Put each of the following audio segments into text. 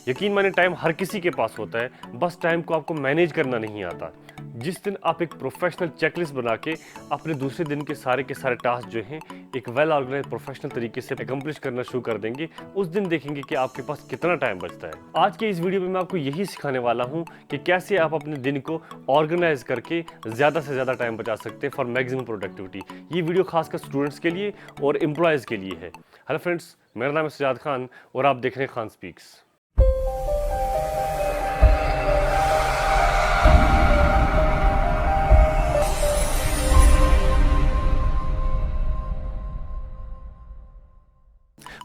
यकीन माने टाइम हर किसी के पास होता है, बस टाइम को आपको मैनेज करना नहीं आता। जिस दिन आप एक प्रोफेशनल चेकलिस्ट बना के अपने दूसरे दिन के सारे टास्क जो हैं एक वेल ऑर्गेनाइज प्रोफेशनल तरीके से अकम्प्लिश करना शुरू कर देंगे, उस दिन देखेंगे कि आपके पास कितना टाइम बचता है। आज के इस वीडियो में मैं आपको यही सिखाने वाला हूँ कि कैसे आप अपने दिन को ऑर्गेनाइज करके ज़्यादा से ज़्यादा टाइम बचा सकते हैं फॉर मैक्सिमम प्रोडक्टिविटी। ये वीडियो खासकर स्टूडेंट्स के लिए और एम्प्लॉयज़ के लिए है। हेलो फ्रेंड्स, मेरा नाम है सजाद खान और आप देख रहे हैं खान स्पीक्स।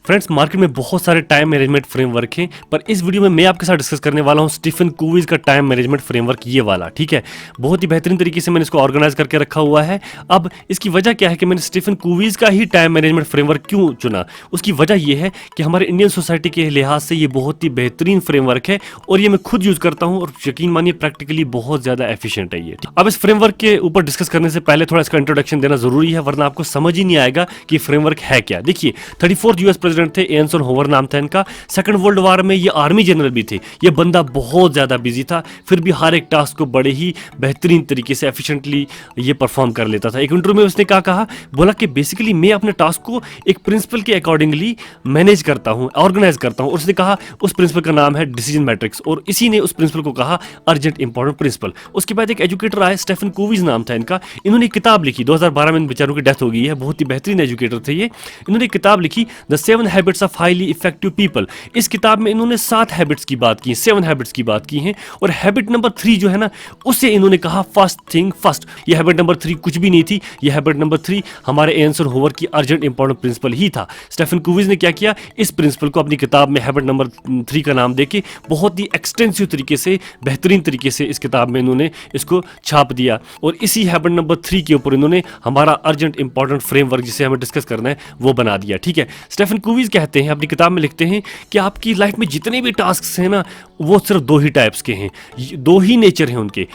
फ्रेंड्स, मार्केट में बहुत सारे टाइम मैनेजमेंट फ्रेमवर्क हैं, पर इस वीडियो में मैं आपके साथ डिस्कस करने वाला हूं स्टीफन कोवीज का टाइम मैनेजमेंट फ्रेमवर्क, ये वाला। ठीक है, बहुत ही बेहतरीन तरीके से मैंने इसको ऑर्गेनाइज करके रखा हुआ है। अब इसकी वजह क्या है कि मैंने स्टीफन कोवीज का ही टाइम मैनेजमेंट फ्रेमवर्क क्यों चुना? उसकी वजह यह है कि हमारे इंडियन सोसाइटी के लिहाज से ये बहुत ही बेहतरीन फ्रेमवर्क है और ये मैं खुद यूज करता हूँ और यकीन मानिए प्रैक्टिकली बहुत ज्यादा एफिशिएंट है ये। अब इस फ्रेमवर्क के ऊपर डिस्कस करने से पहले थोड़ा इसका इंट्रोडक्शन देना जरूरी है, वरना आपको समझ ही नहीं आएगा कि फ्रेमवर्क है क्या। देखिए, 34th यूएस प्रेसिडेंट थे, एंसन होवर नाम था इनका। सेकंड वर्ल्ड वार में ये आर्मी जनरल भी थे। ये बंदा बहुत ज्यादा बिजी था, फिर भी हर एक टास्क को बड़े ही बेहतरीन तरीके से एफिशिएंटली ये परफॉर्म कर लेता था। एक इंटरव्यू में उसने क्या कहा, बोला कि बेसिकली मैं अपने टास्क को एक प्रिंसिपल के अकॉर्डिंगली मैनेज करता हूं, ऑर्गेनाइज करता हूं। और उसने कहा उस प्रिंसिपल का नाम है डिसीजन मैट्रिक्स, और इसी ने उस प्रिंसिपल को कहा अर्जेंट इंपॉर्टेंट प्रिंसिपल। उसके बाद एक एजुकेटर आए, स्टीफन कोवीज नाम था इनका। इन्होंने किताब लिखी, 2012 में इन बेचारों की डेथ हो गई है। बहुत ही बेहतरीन एजुकेटर थे ये। इन्होंने किताब लिखी the 7 habits of highly effective people. इस किताब में इन्होंने 7 हैबिट्स की बात की, 7 हैबिट्स की बात की हैं। और हैबिट नंबर 3 जो है ना, उससे इन्होंने कहा फर्स्ट थिंग फर्स्ट। ये हैबिट नंबर 3 कुछ भी नहीं थी, ये हैबिट नंबर 3 हमारे एंसन होवर की अर्जेंट इंपॉर्टेंट प्रिंसिपल ही था। स्टीफन कोवीज ने क्या किया, इस प्रिंसिपल को अपनी किताब में हैबिट नंबर 3 का नाम देके बहुत ही एक्सटेंसिव तरीके से, बेहतरीन तरीके से इस किताब में इन्होंने इसको छाप दिया। और इसी हैबिट नंबर 3 के ऊपर इन्होंने हमारा अर्जेंट इंपॉर्टेंट फ्रेमवर्क, जिसे हमें डिस्कस करना है, वो बना दिया। ठीक है, स्टीफन कोवीज कहते हैं, अपनी किताब में लिखते हैं कि आपकी लाइफ में जितने भी टास्क हैं ना, वो सिर्फ 2 ही टाइप्स के हैं, 2 ही नेचर हैं उनके।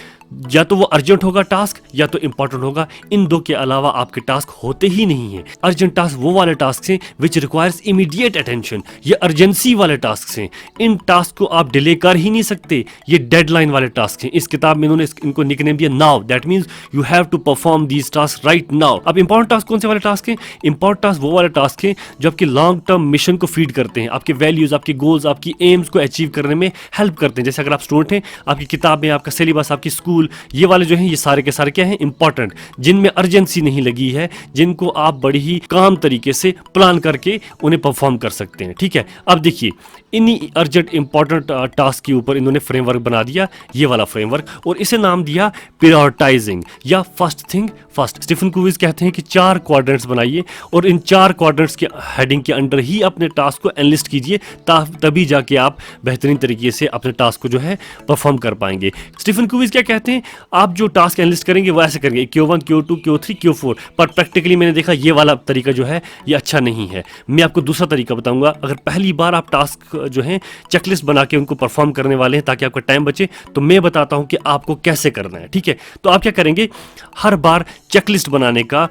या तो वो अर्जेंट होगा टास्क, या तो इंपॉर्टेंट होगा। इन 2 के अलावा आपके टास्क होते ही नहीं है। अर्जेंट टास्क वो वाले टास्क हैं विच रिक्वायर्स इमीडिएट अटेंशन, ये अर्जेंसी वाले टास्क हैं। इन टास्क को आप डिले कर ही नहीं सकते, ये डेडलाइन वाले टास्क हैं। इस किताब में इन्होंने इनको निकनेम दिया now, that means you have to perform these task right now. अब इंपॉर्टेंट टास्क कौन से वाले टास्क हैं? इंपॉर्टेंट टास्क वो वाले टास्क हैं जो आपके लॉन्ग टर्म मिशन को फीड करते हैं, आपके वैल्यूज, आपके गोल्स, आपकी एम्स को अचीव करने में हेल्प करते हैं। जैसे अगर आप स्टूडेंट हैं, आपकी किताब में आपका सिलेबस, आपकी स्कूल, ये वाले जो हैं, ये सारे के सारे क्या हैं, इंपॉर्टेंट, जिनमें अर्जेंसी नहीं लगी है, जिनको आप बड़ी ही काम तरीके से प्लान करके उन्हें परफॉर्म कर सकते हैं। ठीक है, अब देखिए इन्हीं अर्जेंट इंपॉर्टेंट टास्क के ऊपर इन्होंने फ्रेमवर्क बना दिया, ये वाला फ्रेमवर्क, और इसे नाम दिया प्रायोरिटाइजिंग या फर्स्ट थिंग फर्स्ट। स्टीफन कोवीज कहते हैं कि 4 क्वाड्रेंट्स बनाइए और इन 4 क्वाड्रेंट्स के हेडिंग के अंडर ही अपने टास्क को एनलिस्ट कीजिए, तभी जाके आप बेहतरीन तरीके से अपने टास्क को जो है परफॉर्म कर पाएंगे। स्टीफन कोवीज क्या कहते हैं, आप जो टास्क एनलिस्ट करेंगे वो ऐसे करेंगे Q1 Q2 Q3 Q4, पर प्रैक्टिकली मैंने देखा ये वाला तरीका जो है ये अच्छा नहीं है। मैं आपको दूसरा तरीका बताऊंगा। अगर पहली बार आप टास्क जो है चेकलिस्ट बना के उनको परफॉर्म करने वाले हैं ताकि आपका टाइम बचे, तो मैं बताता हूं कि आपको कैसे करना है। ठीक है, तो आप क्या करेंगे, हर बार चेकलिस्ट बनाने का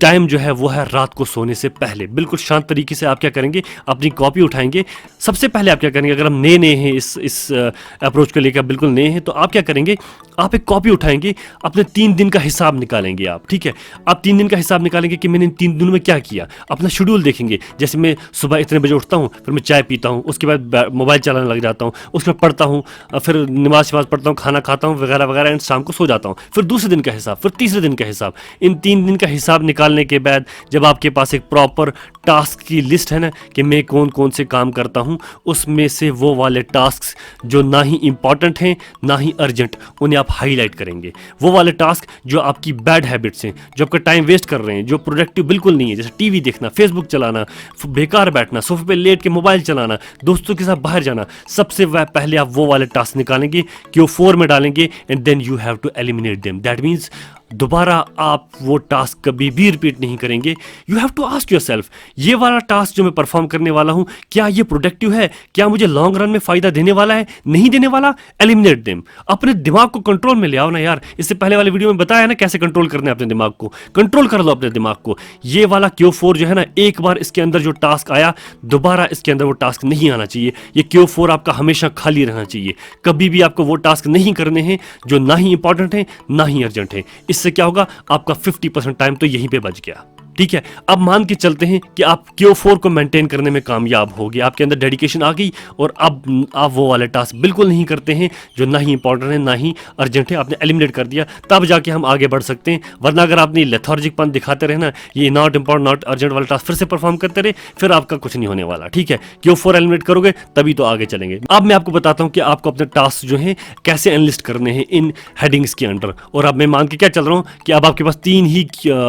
टाइम जो है वो है रात को सोने से पहले। बिल्कुल शांत तरीके से आप क्या करेंगे, अपनी कॉपी उठाएंगे। सबसे पहले आप क्या करेंगे, अगर हम नए हैं इस अप्रोच को लेकर, बिल्कुल नए हैं, तो आप क्या करेंगे, आप एक कॉपी उठाएंगे, अपने 3 दिन का हिसाब निकालेंगे आप। ठीक है, आप 3 दिन का हिसाब निकालेंगे कि मैंने इन 3 दिनों में क्या किया। अपना शेड्यूल देखेंगे, जैसे मैं सुबह इतने बजे उठता हूँ, फिर मैं चाय पीता हूँ, उसके बाद मोबाइल चलाने लग जाता हूँ, उसके बाद पढ़ता हूँ, फिर नमाज पढ़ता हूँ, खाना खाता हूँ वगैरह वगैरह, एंड शाम को सो जाता हूँ। फिर दूसरे दिन का हिसाब, फिर तीसरे दिन का हिसाब। इन 3 दिन का हिसाब निकालने के बाद जब आपके पास एक प्रॉपर टास्क की लिस्ट है ना कि मैं कौन कौन से काम करता हूं, उसमें से वो वाले टास्क जो ना ही इंपॉर्टेंट हैं ना ही अर्जेंट, उन्हें आप हाईलाइट करेंगे। वो वाले टास्क जो आपकी बैड हैबिट्स हैं, जो आपका टाइम वेस्ट कर रहे हैं, जो प्रोडक्टिव बिल्कुल नहीं है, जैसे टीवी देखना, फेसबुक चलाना, बेकार बैठना, सोफे पे लेट के मोबाइल चलाना, दोस्तों के साथ बाहर जाना, सबसे पहले आप वो वाले टास्क निकालेंगे, Q4 में डालेंगे, and then you have to eliminate them. That means दोबारा आप वो टास्क कभी भी रिपीट नहीं करेंगे। You have to ask yourself, ये वाला टास्क जो मैं परफॉर्म करने वाला हूं, क्या ये प्रोडक्टिव है, क्या मुझे लॉन्ग रन में फायदा देने वाला है, नहीं देने वाला, एलिमिनेट देम। अपने दिमाग को कंट्रोल में ले आओ ना यार। इससे पहले वाले वीडियो में बताया ना कैसे कंट्रोल करना है अपने दिमाग को। कंट्रोल कर लो अपने दिमाग को। ये वाला Q4 जो है ना, एक बार इसके अंदर जो टास्क आया, दोबारा इसके अंदर वो टास्क नहीं आना चाहिए। ये Q4 आपका हमेशा खाली रहना चाहिए। कभी भी आपको वो टास्क नहीं करने हैं जो ना ही इंपॉर्टेंट है ना ही अर्जेंट है। इससे क्या होगा, आपका 50% टाइम तो यहीं पे बच गया। ठीक है, अब मान के चलते हैं कि आप Q4 को मेंटेन करने में कामयाब हो गए, आपके अंदर डेडिकेशन आ गई और अब आप वो वाले टास्क बिल्कुल नहीं करते हैं जो ना ही इंपॉर्टेंट है ना ही अर्जेंट है, आपने एलिमिनेट कर दिया, तब जाके हम आगे बढ़ सकते हैं। वरना अगर आपने लेथार्जिकपन दिखाते रहे ना, ये नॉट इंपॉर्टेंट नॉट अर्जेंट वाला टास्क फिर से परफॉर्म करते रहे, फिर आपका कुछ नहीं होने वाला। ठीक है, Q4 एलिमिनेट करोगे तभी तो आगे चलेंगे। अब मैं आपको बताता हूँ कि आपको अपने टास्क जो है कैसे एनलिस्ट करने हैं इन हेडिंग्स के अंडर। और अब मैं मान के क्या चल रहा हूँ कि अब आपके पास 3 ही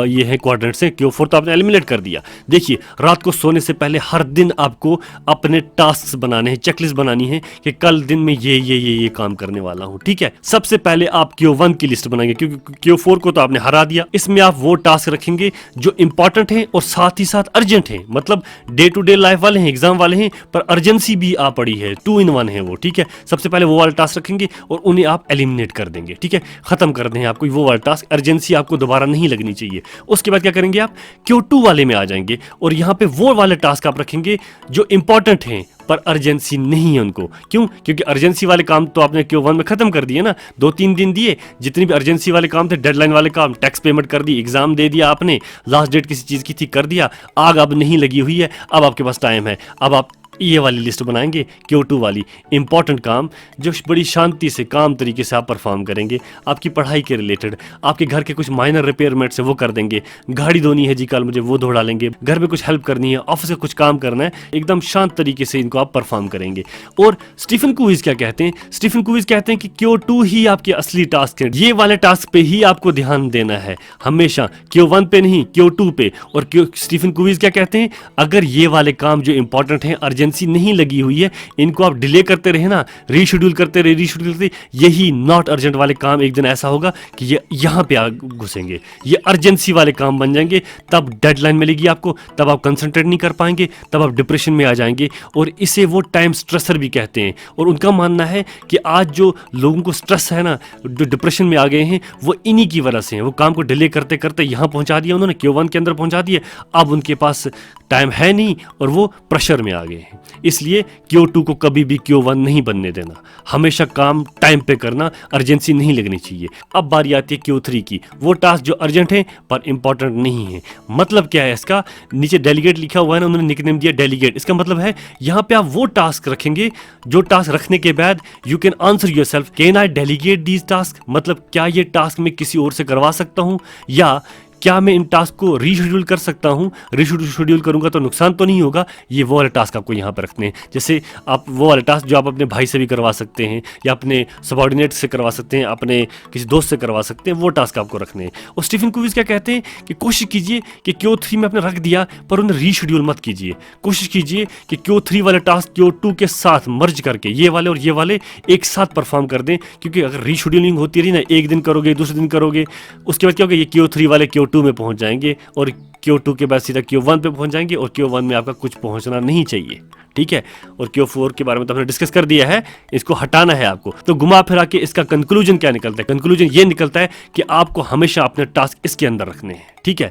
ये है क्वाड्रेंट्स हैं। Q4 तो आपने एलिमिनेट कर दिया। देखिए, रात को सोने से पहले हर दिन आपको अपने टास्क्स बनाने हैं, चेकलिस्ट बनानी है कि कल दिन में ये काम करने वाला हूं। ठीक है, सबसे पहले आप Q1 की लिस्ट बनाएंगे क्योंकि Q4 को तो आपने हरा दिया। इसमें आप वो टास्क रखेंगे जो इंपॉर्टेंट हैं और साथ ही साथ अर्जेंट हैं, मतलब डे टू डे लाइफ वाले हैं, एग्जाम वाले हैं, पर अर्जेंसी भी आ पड़ी है, 2 in 1 है वो। ठीक है, सबसे पहले वो वाला टास्क रखेंगे और उन्हें आप एलिमिनेट कर देंगे। ठीक है, खत्म कर देंगे आपको वो वाला टास्क, अर्जेंसी आपको दोबारा नहीं लगनी चाहिए। उसके बाद क्या करेंगे, आप Q2 वाले में आ जाएंगे और यहां पे वो वाले टास्क आप रखेंगे जो इंपॉर्टेंट हैं पर अर्जेंसी नहीं है उनको। क्यों? क्योंकि अर्जेंसी वाले काम तो आपने Q1 में खत्म कर दिए ना, 2-3 दिन दिए, जितनी भी अर्जेंसी वाले काम थे, डेडलाइन वाले काम, टैक्स पेमेंट कर दी, एग्जाम दे दिया आपने, लास्ट डेट किसी चीज की थी कर दिया, आग अब नहीं लगी हुई है, अब आपके पास टाइम है। अब आप ये वाली लिस्ट बनाएंगे, Q2 वाली, इंपॉर्टेंट काम जो बड़ी शांति से काम तरीके से आप परफॉर्म करेंगे, आपकी पढ़ाई के रिलेटेड, आपके घर के कुछ माइनर रिपेयरमेंट्स है वो कर देंगे, गाड़ी धोनी है जी कल मुझे वो धो डालेंगे, घर में कुछ हेल्प करनी है, ऑफिस का कुछ काम करना है, एकदम शांत तरीके से इनको आप परफॉर्म करेंगे। और स्टीफन कूवीज क्या कहते हैं, स्टीफन कूवीज कहते हैं कि Q2 ही आपके असली टास्क है, ये वाले टास्क पे ही आपको ध्यान देना है हमेशा, Q1 पे नहीं, Q2 पे। और स्टीफन कूवीज क्या कहते हैं, अगर ये वाले काम जो इंपॉर्टेंट हैं, अर्जेंसी नहीं लगी हुई है, इनको आप डिले करते रहे ना, रीशेड्यूल करते रहे, यही नॉट अर्जेंट वाले काम एक दिन ऐसा होगा कि ये यहां पे आ घुसेंगे, ये अर्जेंसी वाले काम बन जाएंगे, तब डेडलाइन मिलेगी आपको, तब आप कंसंट्रेट नहीं कर पाएंगे, तब आप डिप्रेशन में आ जाएंगे। और इसे वो टाइम स्ट्रेसर भी कहते हैं। और उनका मानना है कि आज जो लोगों को स्ट्रेस है ना, जो डिप्रेशन में आ गए हैं, वो इन्हीं की वजह से है। वो काम को डिले करते करते यहां पहुंचा दिया उन्होंने, Q1 के अंदर पहुंचा दिए, अब उनके पास टाइम है नहीं और वो प्रेशर में आ गए हैं। इसलिए Q2 को कभी भी Q1 नहीं बनने देना, हमेशा काम टाइम पे करना, अर्जेंसी नहीं लगनी चाहिए। अब बारी आती है Q3 की, वो टास्क जो अर्जेंट है पर इंपॉर्टेंट नहीं है। मतलब क्या है इसका, नीचे डेलीगेट लिखा हुआ है ना, उन्होंने निकनेम दिया डेलीगेट। इसका मतलब है यहाँ पे आप वो टास्क रखेंगे जो टास्क रखने के बाद you can answer yourself, can I delegate these task, मतलब क्या ये टास्क मैं किसी और से करवा सकता हूँ, या क्या मैं इन टास्क को रीशेड्यूल कर सकता हूँ, रीशेड्यूल करूंगा तो नुकसान तो नहीं होगा। ये वो वाले टास्क आपको यहाँ पर रखने हैं। जैसे आप वो वाले टास्क जो आप अपने भाई से भी करवा सकते हैं, या अपने सबॉर्डिनेट से करवा सकते हैं, अपने किसी दोस्त से करवा सकते हैं, वो टास्क आपको रखने हैं। और स्टीफन कूवीज क्या कहते हैं कि कोशिश कीजिए कि Q3 में आपने रख दिया पर उन्हें रीशेड्यूल मत कीजिए। कोशिश कीजिए कि Q3 वाले टास्क Q2 के साथ मर्ज करके ये वाले और ये वाले एक साथ परफॉर्म कर दें, क्योंकि अगर रीशेड्यूलिंग होती रही ना, एक दिन करोगे दूसरे दिन करोगे, उसके बाद क्या होगा, ये Q3 वाले Q2 में पहुंच जाएंगे और Q2 के बाद सीधा Q1 पे पहुंच जाएंगे और Q1 में आपका कुछ पहुंचना नहीं चाहिए। ठीक है, और Q4 के बारे में तो हमने डिस्कस कर दिया है, इसको हटाना है आपको। तो घुमा फिरा के इसका कंक्लूजन क्या निकलता है, कंक्लूजन ये निकलता है कि आपको हमेशा अपने टास्क इसके अंदर रखने हैं। ठीक है,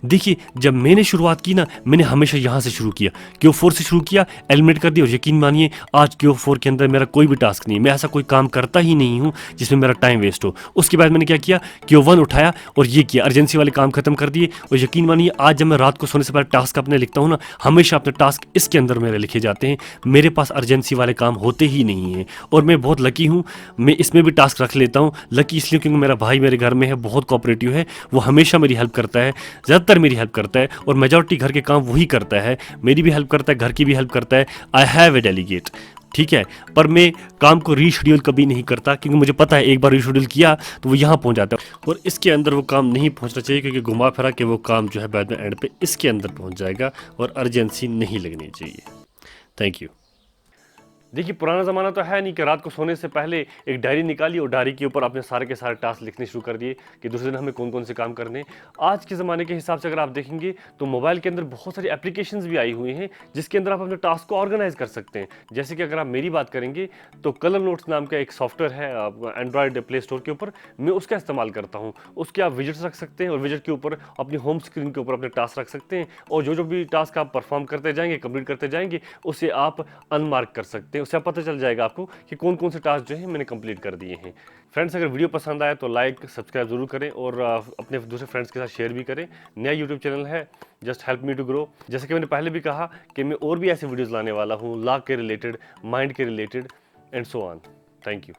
देखिए जब मैंने शुरुआत की ना, मैंने हमेशा यहाँ से शुरू किया, Q4 से शुरू किया, एलिमिनेट कर दिया। और यकीन मानिए आज Q4 के अंदर मेरा कोई भी टास्क नहीं है, मैं ऐसा कोई काम करता ही नहीं हूँ जिसमें मेरा टाइम वेस्ट हो। उसके बाद मैंने क्या किया, Q1 उठाया और ये किया, अर्जेंसी वाले काम खत्म कर दिए। और यकीन मानिए आज जब मैं रात को सोने से पहले टास्क अपने लिखता हूँ ना, हमेशा अपने टास्क इसके अंदर मेरे लिखे जाते हैं। मेरे पास अर्जेंसी वाले काम होते ही नहीं हैं और मैं बहुत लकी हूँ, मैं इसमें भी टास्क रख लेता हूँ। लकी इसलिए क्योंकि मेरा भाई मेरे घर में है, बहुत कोऑपरेटिव है, वो हमेशा मेरी हेल्प करता है, ज़्यादातर मेरी हेल्प करता है और मेजॉरिटी घर के काम वही करता है, मेरी भी हेल्प करता है, घर की भी हेल्प करता है। I have a delegate. ठीक है, पर मैं काम को रीशेड्यूल कभी नहीं करता, क्योंकि मुझे पता है एक बार रीशेड्यूल किया तो वो यहाँ पहुँच जाता है और इसके अंदर वो काम नहीं पहुँचना चाहिए, क्योंकि घुमा फिरा के वो काम जो है बाद में एंड पे इसके अंदर पहुँच जाएगा और अर्जेंसी नहीं लगनी चाहिए। Thank you. देखिए पुराना ज़माना तो है नहीं कि रात को सोने से पहले एक डायरी निकाली और डायरी के ऊपर अपने सारे के सारे टास्क लिखने शुरू कर दिए कि दूसरे दिन हमें कौन कौन से काम करने हैं। आज के ज़माने के हिसाब से अगर आप देखेंगे तो मोबाइल के अंदर बहुत सारी एप्लीकेशंस भी आई हुई हैं जिसके अंदर आप अपने टास्क को ऑर्गेनाइज कर सकते हैं। जैसे कि अगर आप मेरी बात करेंगे तो कलर नोट्स नाम का एक सॉफ्टवेयर है एंड्रॉयड प्ले स्टोर के ऊपर, मैं उसका इस्तेमाल करता हूँ। उसके आप विजिट्स रख सकते हैं और विजिट के ऊपर अपनी होम स्क्रीन के ऊपर अपने टास्क रख सकते हैं और जो जो भी टास्क आप परफॉर्म करते जाएंगे, कंप्लीट करते जाएंगे, उसे आप अनमार्क कर सकते हैं। उससे आप पता चल जाएगा आपको कि कौन कौन से टास्क जो है मैंने कंप्लीट कर दिए हैं। फ्रेंड्स, अगर वीडियो पसंद आए तो लाइक सब्सक्राइब जरूर करें और अपने दूसरे फ्रेंड्स के साथ शेयर भी करें। नया यूट्यूब चैनल है, just help me to grow. जैसे कि मैंने पहले भी कहा कि मैं और भी ऐसे वीडियोस लाने वाला हूँ लॉ के रिलेटेड, माइंड के related and so on. Thank you.